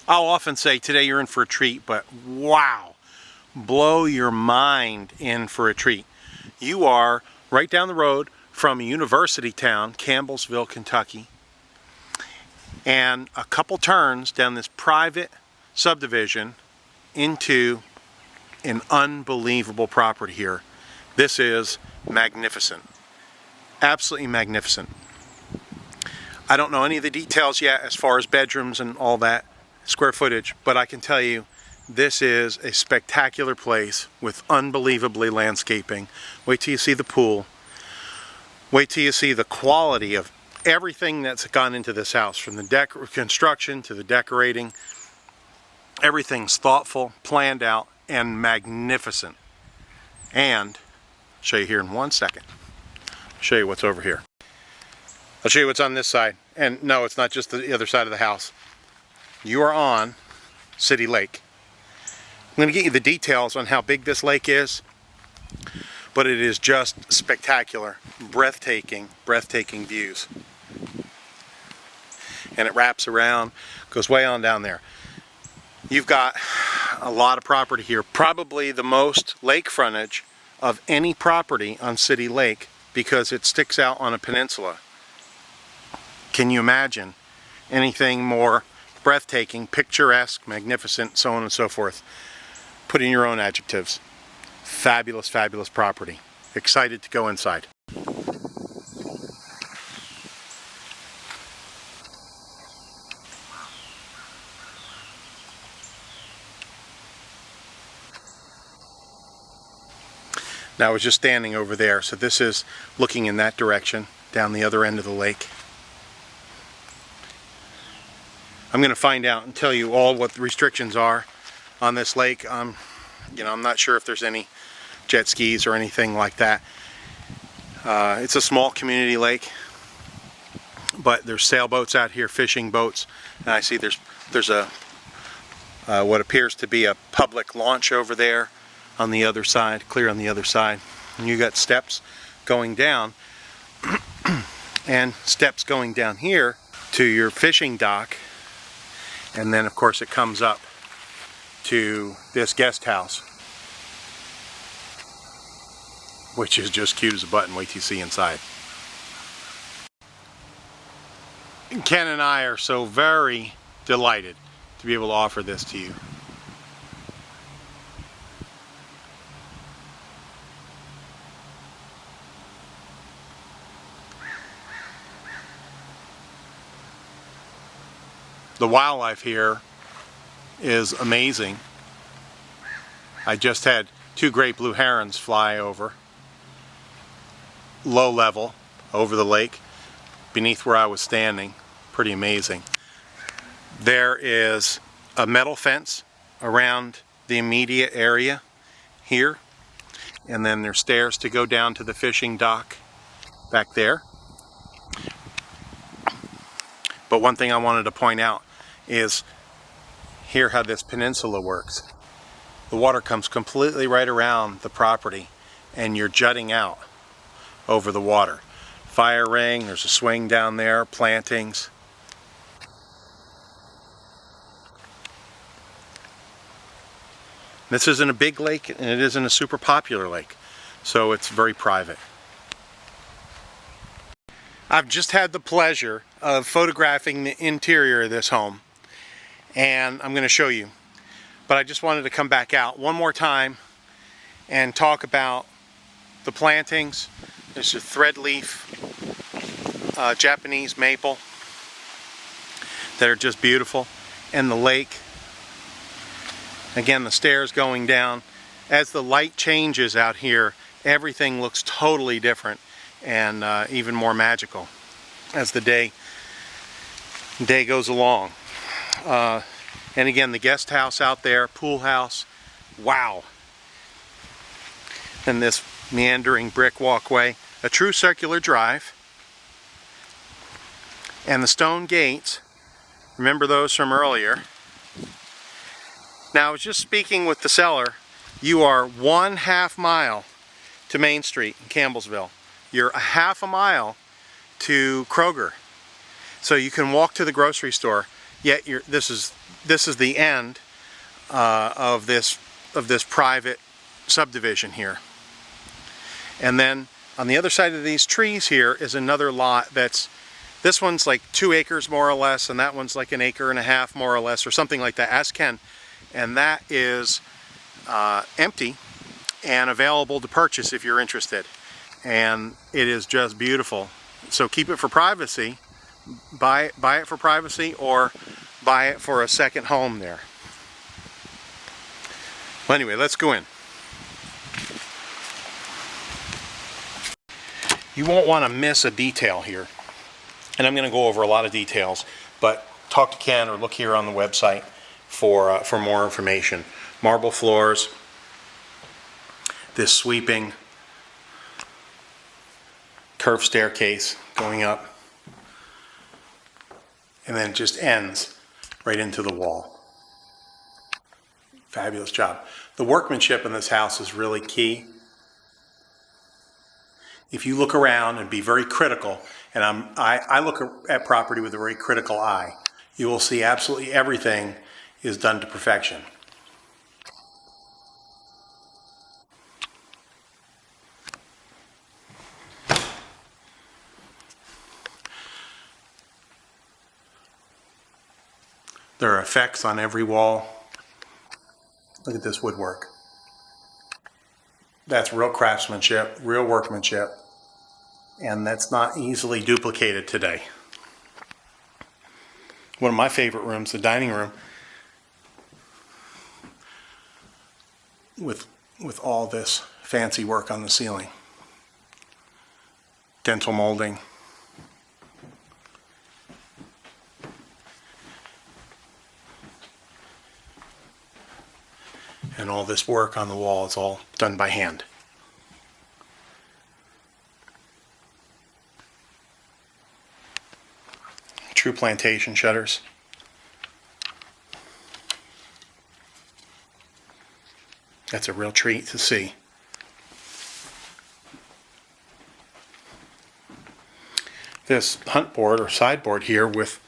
I'll often say today you're in for a treat, but wow, blow your mind in for a treat. You are right down the road from a university town, Campbellsville, Kentucky, and a couple turns down this private subdivision into an unbelievable property here. This is magnificent, absolutely magnificent. I don't know any of the details yet as far as bedrooms and all that, square footage, but I can tell you this is a spectacular place with unbelievably landscaping. Wait till you see the pool. Wait till you see the quality of everything that's gone into this house, from the construction to the decorating. Everything's thoughtful, planned out, and magnificent. And I'll show you here in 1 second. I'll show you what's over here. I'll show you what's on this side. And no, it's not just the other side of the house. You are on City Lake. I'm going to get you the details on how big this lake is, but it is just spectacular, breathtaking views. And it wraps around, goes way on down there. You've got a lot of property here, probably the most lake frontage of any property on City Lake because it sticks out on a peninsula. Can you imagine anything more breathtaking, picturesque, magnificent, so on and so forth? Put in your own adjectives. Fabulous, fabulous property. Excited to go inside. Now I was just standing over there, so this is looking in that direction, down the other end of the lake. I'm going to find out and tell you all what the restrictions are on this lake. I'm not sure if there's any jet skis or anything like that. It's a small community lake, but there's sailboats out here, fishing boats, and I see there's a what appears to be a public launch over there on the other side, clear on the other side. And you got steps going down and steps going down here to your fishing dock. And then of course it comes up to this guest house, which is just cute as a button. Wait till you see inside. Ken and I are so very delighted to be able to offer this to you. The wildlife here is amazing. I just had 2 great blue herons fly over, low level, over the lake, beneath where I was standing. Pretty amazing. There is a metal fence around the immediate area here, and then there's stairs to go down to the fishing dock back there. But one thing I wanted to point out is here how this peninsula works. The water comes completely right around the property and you're jutting out over the water. Fire ring, there's a swing down there, plantings. This isn't a big lake and it isn't a super popular lake, so it's very private. I've just had the pleasure of photographing the interior of this home, and I'm going to show you. But I just wanted to come back out one more time and talk about the plantings. There's a thread leaf, Japanese maple that are just beautiful, and the lake. Again, the stairs going down. As the light changes out here, everything looks totally different and even more magical as the day goes along. And again, the guest house out there, pool house, wow. And this meandering brick walkway, a true circular drive. And the stone gates, remember those from earlier. Now I was just speaking with the seller. You are 1/2 mile to Main Street in Campbellsville. You're 1/2 mile to Kroger. So you can walk to the grocery store, yet this is the end of this private subdivision here. And then on the other side of these trees here is another lot this one's like 2 acres more or less, and that one's like 1.5 acres more or less, or something like that, ask Ken. And that is empty and available to purchase if you're interested. And it is just beautiful. So keep it for privacy, buy it for privacy, or buy it for a second home there. Well, anyway, let's go in. You won't want to miss a detail here. And I'm going to go over a lot of details, but talk to Ken or look here on the website for more information. Marble floors, this sweeping curved staircase going up, and then it just ends right into the wall. Fabulous job. The workmanship in this house is really key. If you look around and be very critical, and I look at property with a very critical eye, you will see absolutely everything is done to perfection. There are effects on every wall. Look at this woodwork. That's real craftsmanship, real workmanship, and that's not easily duplicated today. One of my favorite rooms, the dining room, with all this fancy work on the ceiling. Dental molding. And all this work on the wall is all done by hand. True plantation shutters. That's a real treat to see. This hunt board or sideboard here with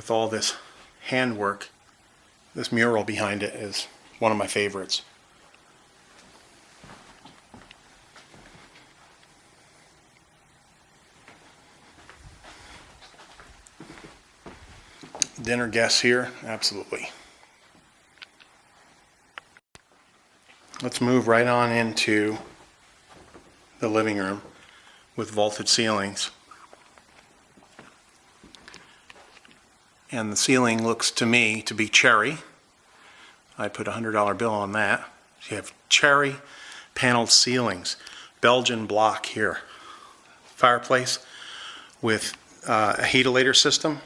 all this handwork, this mural behind it is one of my favorites. Dinner guests here, absolutely. Let's move right on into the living room with vaulted ceilings. And the ceiling looks to me to be cherry. I put a $100 bill on that. You have cherry paneled ceilings, Belgian block here. Fireplace with a heatilator system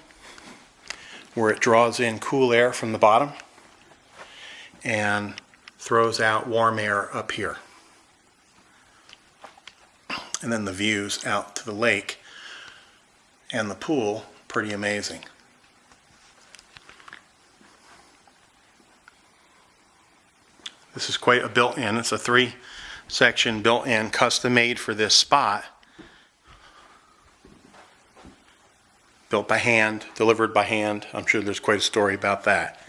where it draws in cool air from the bottom and throws out warm air up here. And then the views out to the lake and the pool, pretty amazing. This is quite a built-in. It's a 3-section built-in, custom made for this spot. Built by hand, delivered by hand. I'm sure there's quite a story about that.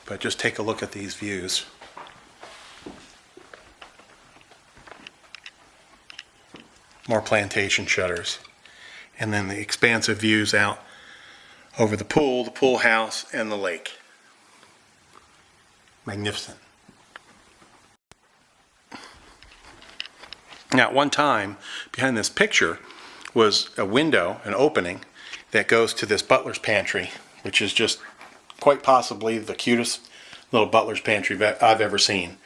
But just take a look at these views. More plantation shutters. And then the expansive views out over the pool house, and the lake. Magnificent. Now, at one time, behind this picture was a window, an opening, that goes to this butler's pantry, which is just quite possibly the cutest little butler's pantry I've ever seen.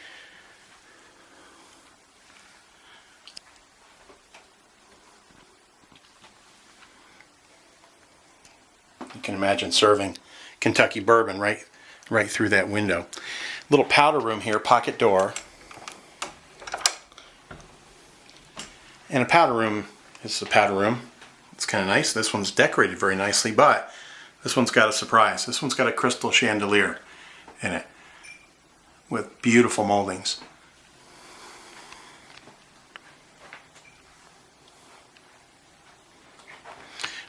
You can imagine serving Kentucky bourbon right through that window. Little powder room here, pocket door. And a powder room, this is a powder room. It's kind of nice. This one's decorated very nicely, but this one's got a surprise. This one's got a crystal chandelier in it with beautiful moldings.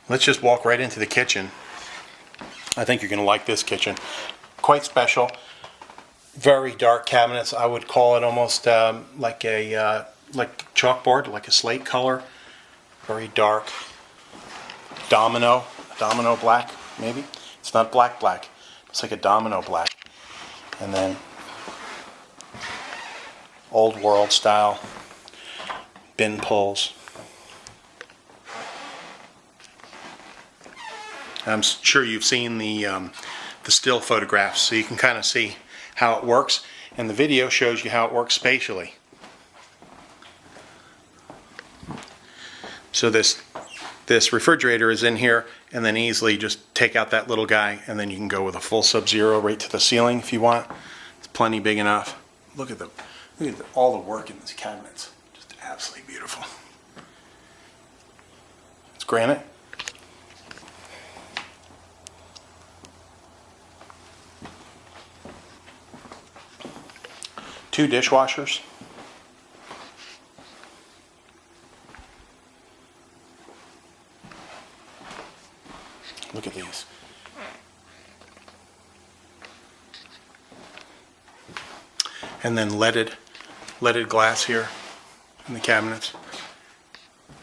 Let's just walk right into the kitchen. I think you're going to like this kitchen. Quite special. Very dark cabinets. I would call it almost like a chalkboard, like a slate color. Very dark. Domino black, maybe. It's not black. It's like a domino black. And then old world style bin pulls. I'm sure you've seen the still photographs, so you can kind of see how it works, and the video shows you how it works spatially. So this refrigerator is in here, and then easily just take out that little guy, and then you can go with a full Sub-Zero right to the ceiling if you want. It's plenty big enough. Look at all the work in these cabinets. Just absolutely beautiful. It's granite. Two dishwashers. Look at these. And then leaded glass here in the cabinets.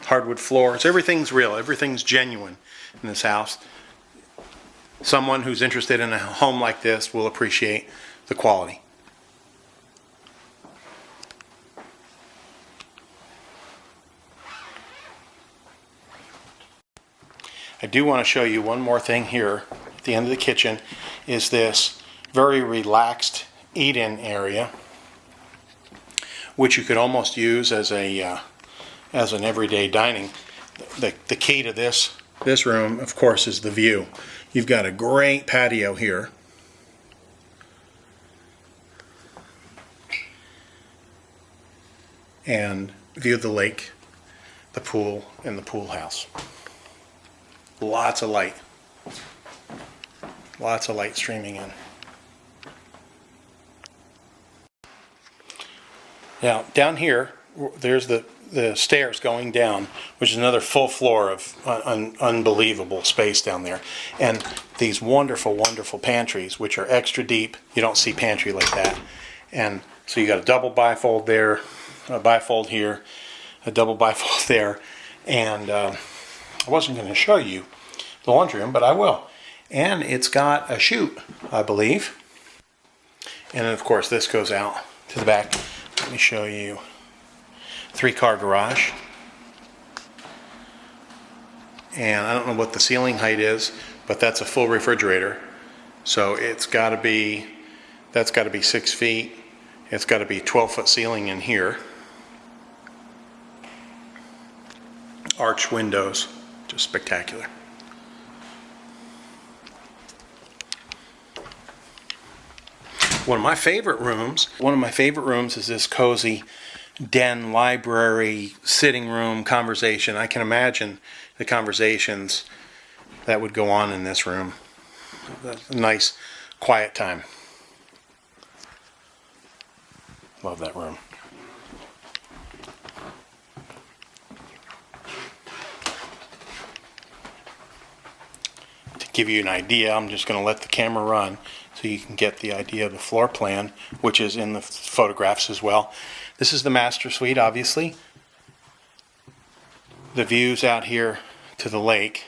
Hardwood floors. Everything's real. Everything's genuine in this house. Someone who's interested in a home like this will appreciate the quality. I do want to show you one more thing here at the end of the kitchen, is this very relaxed eat-in area, which you could almost use as an everyday dining. The key to this room, of course, is the view. You've got a great patio here. And view of the lake, the pool, and the pool house. Lots of light. Lots of light streaming in. Now, down here, there's the stairs going down, which is another full floor of unbelievable space down there. And these wonderful, wonderful pantries, which are extra deep. You don't see pantry like that. And so you got a double bifold there, a bifold here, a double bifold there, and I wasn't going to show you the laundry room, but I will. And it's got a chute, I believe. And then, of course, this goes out to the back. Let me show you. 3-car garage. And I don't know what the ceiling height is, but that's a full refrigerator. So it's got to be, that's got to be 6 feet. It's got to be 12-foot ceiling in here. Arched windows, just spectacular. One of my favorite rooms is this cozy den, library, sitting room conversation. I can imagine the conversations that would go on in this room. A nice, quiet time. Love that room. To give you an idea, I'm just going to let the camera run so you can get the idea of the floor plan, which is in the photographs as well. This is the master suite, obviously. The views out here to the lake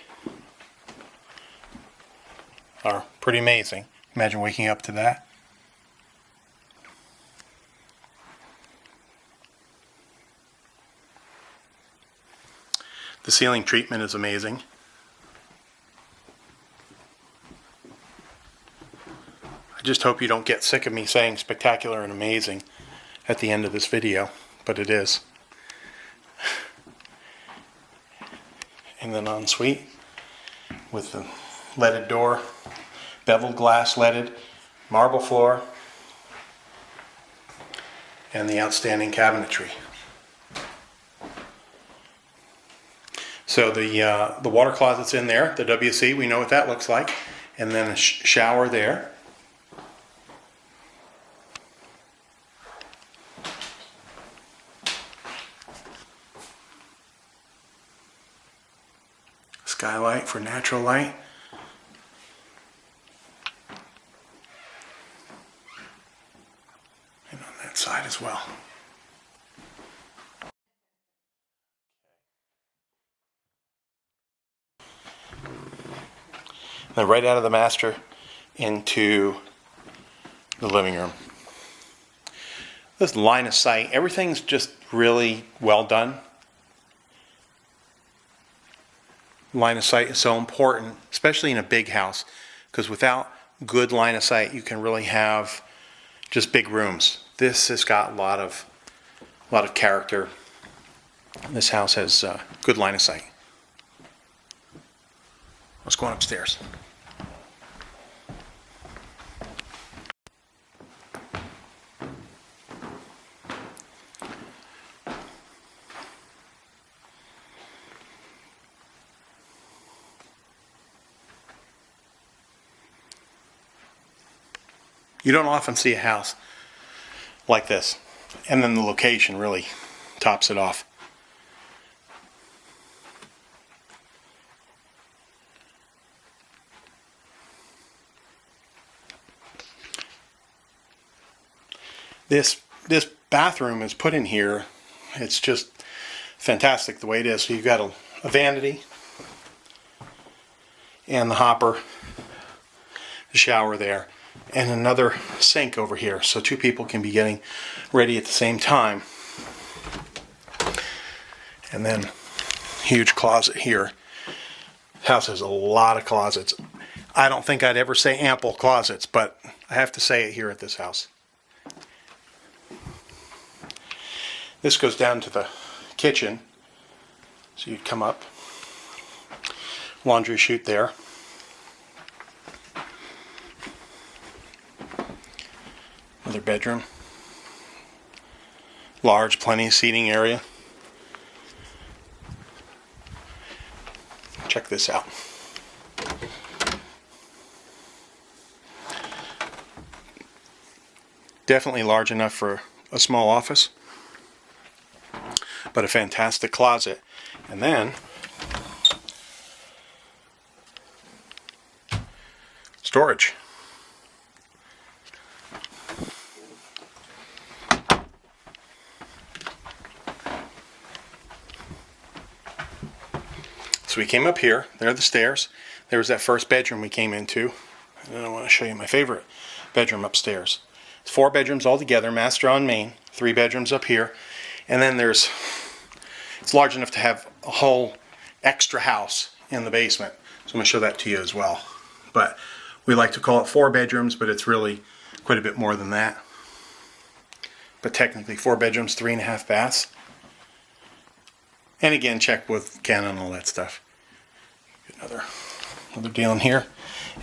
are pretty amazing. Imagine waking up to that. The ceiling treatment is amazing. I just hope you don't get sick of me saying spectacular and amazing at the end of this video, but it is. And then ensuite with the leaded door, beveled glass leaded, marble floor, and the outstanding cabinetry. So the water closet's in there, the WC, we know what that looks like, and then a shower there. Skylight for natural light. as well. Then right out of the master into the living room. This line of sight, everything's just really well done. Line of sight is so important, especially in a big house, because without good line of sight, you can really have just big rooms. This has got a lot of character. This house has good line of sight. Let's go on upstairs. You don't often see a house like this, and then the location really tops it off. This bathroom is put in here. It's just fantastic the way it is. So you've got a vanity and the hopper, the shower there, and another sink over here, so two people can be getting ready at the same time. And then huge closet here. House has a lot of closets. I don't think I'd ever say ample closets, but I have to say it here at this house. This goes down to the kitchen, so you'd come up, laundry chute there. Another bedroom. Large, plenty of seating area. Check this out. Definitely large enough for a small office, but a fantastic closet. And then storage. So we came up here, there are the stairs. There was that first bedroom we came into. And then I want to show you my favorite bedroom upstairs. It's 4 bedrooms all together, master on main, 3 bedrooms up here. And then it's large enough to have a whole extra house in the basement. So I'm going to show that to you as well. But we like to call it 4 bedrooms, but it's really quite a bit more than that. But technically 4 bedrooms, 3.5 baths. And again, check with Canon and all that stuff. Another deal in here,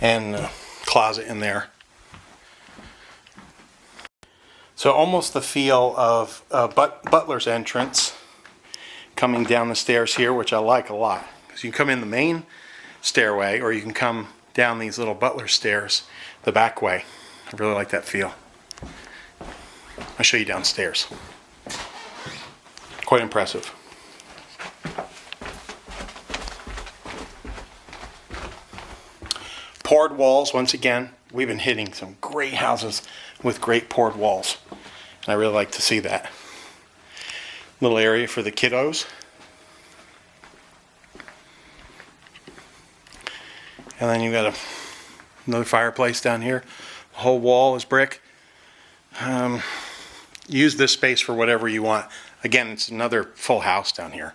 and a closet in there. So almost the feel of butler's entrance coming down the stairs here, which I like a lot. Because you can come in the main stairway, or you can come down these little butler stairs the back way. I really like that feel. I'll show you downstairs. Quite impressive. Poured walls, once again, we've been hitting some great houses with great poured walls. And I really like to see that. Little area for the kiddos. And then you've got another fireplace down here. The whole wall is brick. Use this space for whatever you want. Again, it's another full house down here.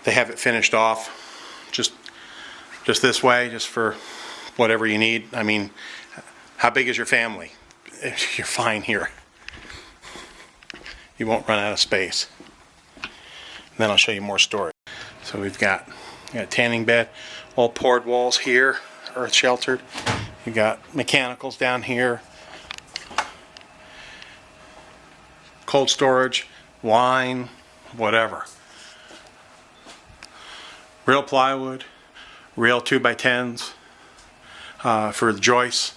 They have it finished off just this way, just for whatever you need. I mean, how big is your family? You're fine here. You won't run out of space. And then I'll show you more storage. So we've got a tanning bed, all poured walls here, earth sheltered. You've got mechanicals down here, cold storage, wine, whatever. Real plywood, real 2x10s for the joists.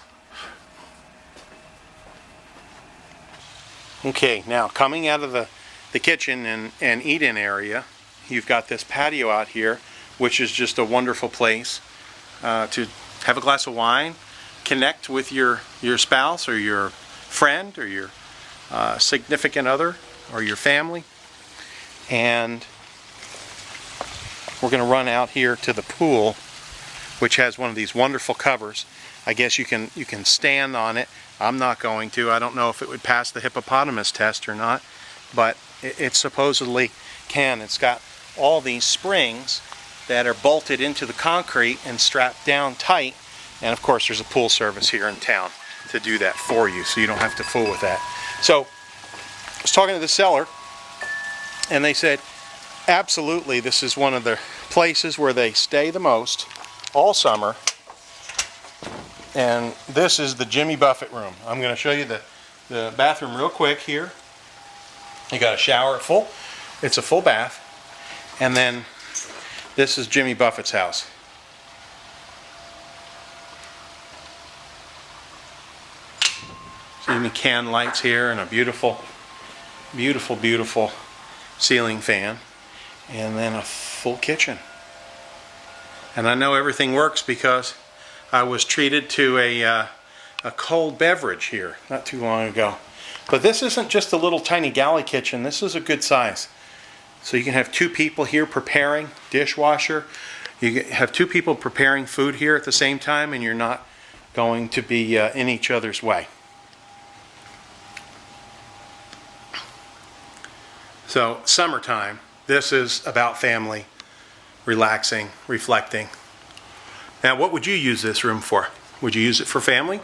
Okay, now coming out of the kitchen and eat-in area, you've got this patio out here, which is just a wonderful place to have a glass of wine, connect with your spouse or your friend or your significant other or your family. And we're going to run out here to the pool, which has one of these wonderful covers. I guess you can stand on it. I'm not going to. I don't know if it would pass the hippopotamus test or not, but it supposedly can. It's got all these springs that are bolted into the concrete and strapped down tight. And of course there's a pool service here in town to do that for you, so you don't have to fool with that. So I was talking to the seller, and they said absolutely this is one of the places where they stay the most all summer. And this is the Jimmy Buffett room. I'm going to show you the bathroom real quick here. You got a shower full. It's a full bath. And then this is Jimmy Buffett's house. See the can lights here and a beautiful, beautiful, beautiful ceiling fan. And then a full kitchen. And I know everything works because I was treated to a cold beverage here not too long ago. But this isn't just a little tiny galley kitchen. This is a good size. So you can have 2 people here preparing, dishwasher. You have 2 people preparing food here at the same time, and you're not going to be in each other's way. So summertime, this is about family, relaxing, reflecting. Now, what would you use this room for? Would you use it for family?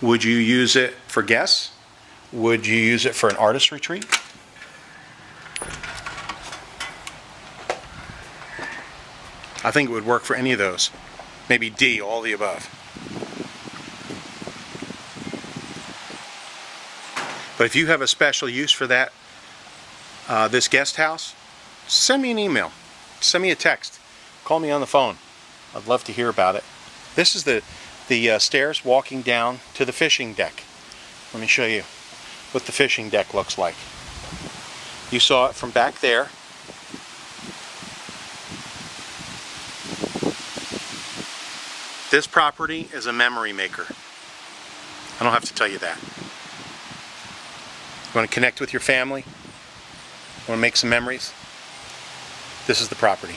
Would you use it for guests? Would you use it for an artist retreat? I think it would work for any of those. Maybe D, all the above. But if you have a special use for that, this guest house, send me an email. Send me a text. Call me on the phone. I'd love to hear about it. This is the stairs walking down to the fishing deck. Let me show you what the fishing deck looks like. You saw it from back there. This property is a memory maker. I don't have to tell you that. You want to connect with your family? Want to make some memories? This is the property.